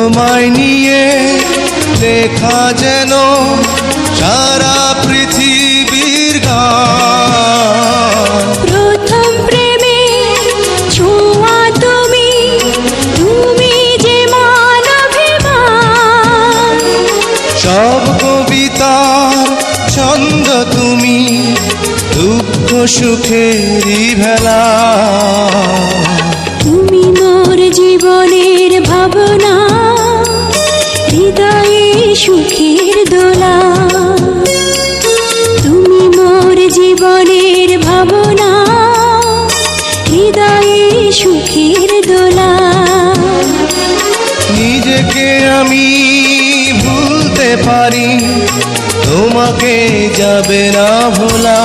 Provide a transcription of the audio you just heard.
তোমায় নিয়ে লেখা যেন সারা পৃথিবীর গান। প্রথম প্রেমে ছোঁয়া তুমি, তুমি যে মানবিমান। সব কবিতার ছন্দ তুমি, দুঃখ সুখেরই ভেলা। তুমি মোর জীবনের ভাবনা, হৃদয়ে সুখের দোলা। তুমি মোর জীবনের ভাবনা, হৃদয়ে সুখের দোলা। নিজেকে আমি ভুলতে পারি, তোমাকে যাবে না ভোলা।